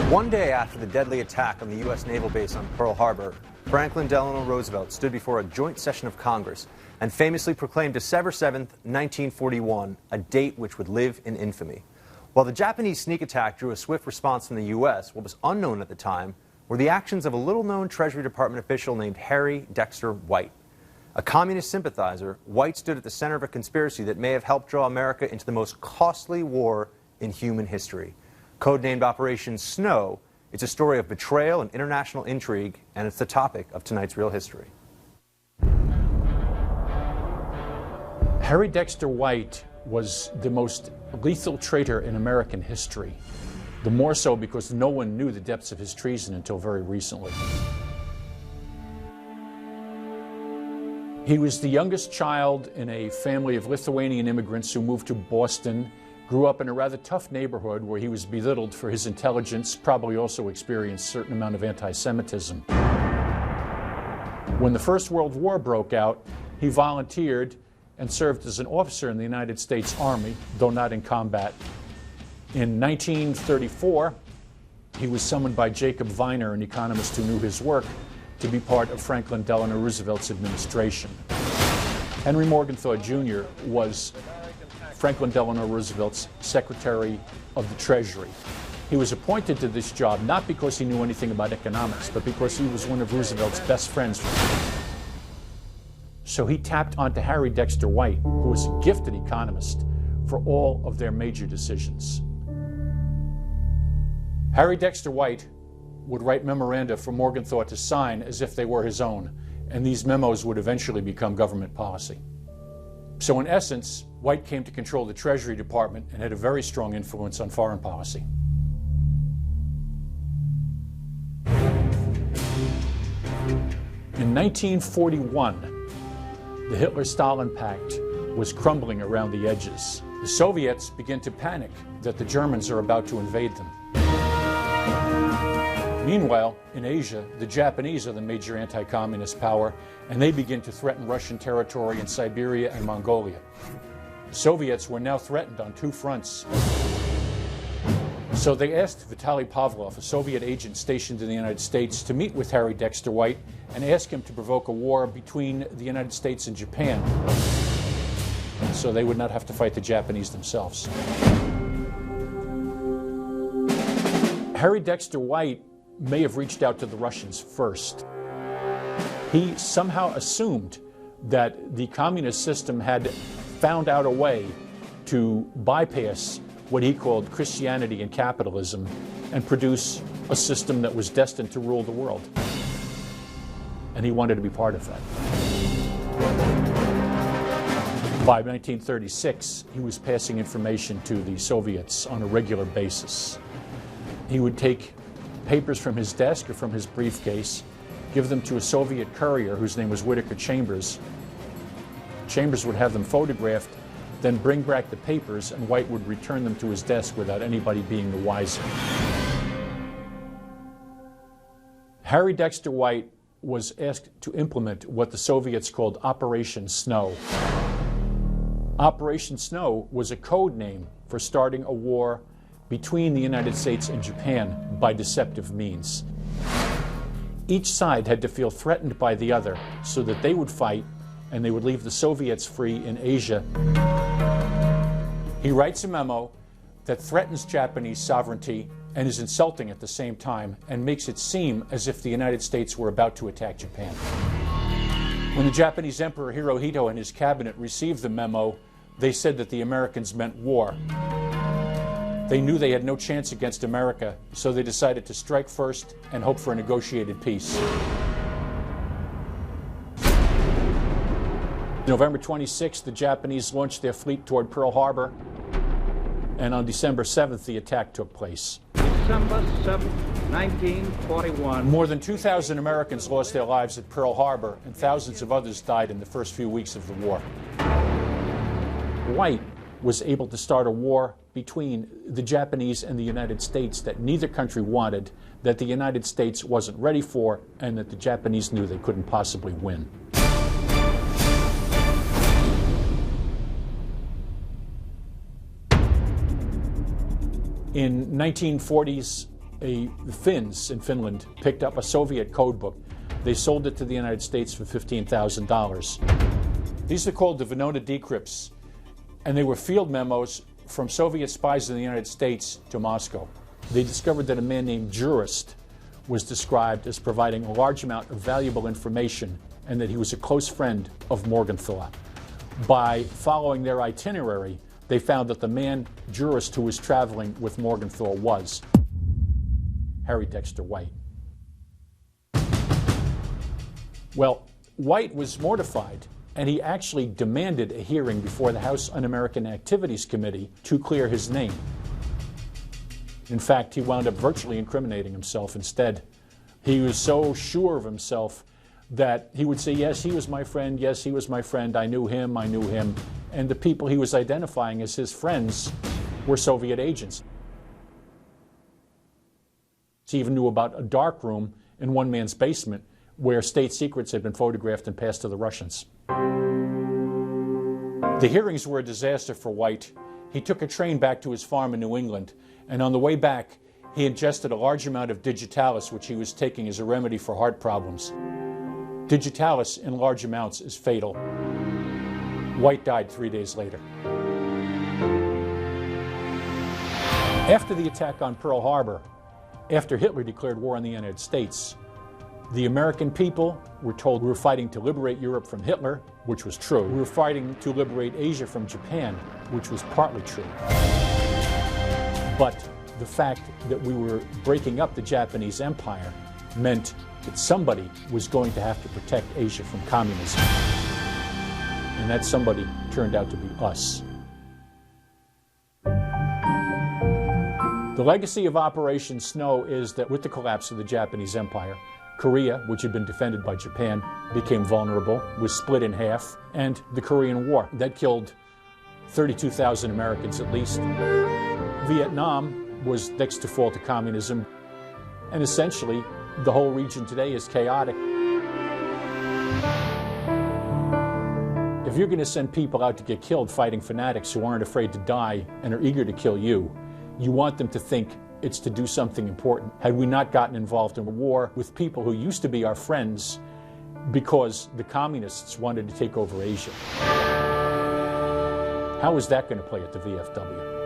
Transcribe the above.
One day after the deadly attack on the U.S. naval base on Pearl Harbor, Franklin Delano Roosevelt stood before a joint session of Congress and famously proclaimed December 7th, 1941, a date which would live in infamy. While the Japanese sneak attack drew a swift response from the U.S., what was unknown at the time were the actions of a little-known Treasury Department official named Harry Dexter White. A communist sympathizer, White stood at the center of a conspiracy that may have helped draw America into the most costly war in human history. Codenamed Operation Snow, it's a story of betrayal and international intrigue, and it's the topic of tonight's Real History. Harry Dexter White was the most lethal traitor in American history. The more so because no one knew the depths of his treason until very recently. He was the youngest child in a family of Lithuanian immigrants who moved to Boston, grew up in a rather tough neighborhood where he was belittled for his intelligence, probably also experienced a certain amount of anti-Semitism. When the First World War broke out, he volunteered and served as an officer in the United States Army, though not in combat. In 1934, he was summoned by Jacob Viner, an economist who knew his work, to be part of Franklin Delano Roosevelt's administration. Henry Morgenthau Jr. was Franklin Delano Roosevelt's Secretary of the Treasury. He was appointed to this job not because he knew anything about economics, but because he was one of Roosevelt's best friends. So he tapped onto Harry Dexter White, who was a gifted economist, for all of their major decisions. Harry Dexter White would write memoranda for Morgenthau to sign as if they were his own, and these memos would eventually become government policy. So in essence, White came to control the Treasury Department and had a very strong influence on foreign policy. In 1941, the Hitler-Stalin Pact was crumbling around the edges. The Soviets begin to panic that the Germans are about to invade them. Meanwhile, in Asia, the Japanese are the major anti-communist power, and they begin to threaten Russian territory in Siberia and Mongolia. The Soviets were now threatened on two fronts. So they asked Vitaly Pavlov, a Soviet agent stationed in the United States, to meet with Harry Dexter White and ask him to provoke a war between the United States and Japan, so they would not have to fight the Japanese themselves. Harry Dexter White may have reached out to the Russians first. He somehow assumed that the communist system had found out a way to bypass what he called Christianity and capitalism and produce a system that was destined to rule the world. And he wanted to be part of that. By 1936, he was passing information to the Soviets on a regular basis. He would take papers from his desk or from his briefcase, give them to a Soviet courier whose name was Whittaker Chambers. Chambers would have them photographed, then bring back the papers, and White would return them to his desk without anybody being the wiser. Harry Dexter White was asked to implement what the Soviets called Operation Snow. Operation Snow was a code name for starting a war between the United States and Japan by deceptive means. Each side had to feel threatened by the other so that they would fight and they would leave the Soviets free in Asia. He writes a memo that threatens Japanese sovereignty and is insulting at the same time and makes it seem as if the United States were about to attack Japan. When the Japanese Emperor Hirohito and his cabinet received the memo, they said that the Americans meant war. They knew they had no chance against America, so they decided to strike first and hope for a negotiated peace. November 26th, the Japanese launched their fleet toward Pearl Harbor, and on December 7th, the attack took place. December 7th, 1941. More than 2,000 Americans lost their lives at Pearl Harbor, and thousands of others died in the first few weeks of the war. White was able to start a war between the Japanese and the United States that neither country wanted, that the United States wasn't ready for, and that the Japanese knew they couldn't possibly win. In 1940s the Finns in Finland picked up a Soviet codebook. They sold it to the United States for $15,000. These are called the Venona decrypts, and they were field memos from Soviet spies in the United States to Moscow. They discovered that a man named Jurist was described as providing a large amount of valuable information and that he was a close friend of Morgenthau. By following their itinerary, they found that the man, Jurist, who was traveling with Morgenthau was Harry Dexter White. Well, White was mortified, and he actually demanded a hearing before the House Un-American Activities Committee to clear his name. In fact, he wound up virtually incriminating himself instead. He was so sure of himself that he would say, yes, he was my friend, yes, he was my friend, I knew him, and the people he was identifying as his friends were Soviet agents. He even knew about a dark room in one man's basement where state secrets had been photographed and passed to the Russians. The hearings were a disaster for White. He took a train back to his farm in New England, and on the way back, he ingested a large amount of digitalis, which he was taking as a remedy for heart problems. Digitalis in large amounts is fatal. White died 3 days later. After the attack on Pearl Harbor, after Hitler declared war on the United States, the American people were told we were fighting to liberate Europe from Hitler, which was true. We were fighting to liberate Asia from Japan, which was partly true. But the fact that we were breaking up the Japanese Empire meant that somebody was going to have to protect Asia from communism. And that somebody turned out to be us. The legacy of Operation Snow is that with the collapse of the Japanese Empire, Korea, which had been defended by Japan, became vulnerable, was split in half, and the Korean War. That killed 32,000 Americans at least. Vietnam was next to fall to communism, and essentially the whole region today is chaotic. If you're going to send people out to get killed fighting fanatics who aren't afraid to die and are eager to kill you, you want them to think it's to do something important. Had we not gotten involved in a war with people who used to be our friends because the communists wanted to take over Asia? How is that going to play at the VFW?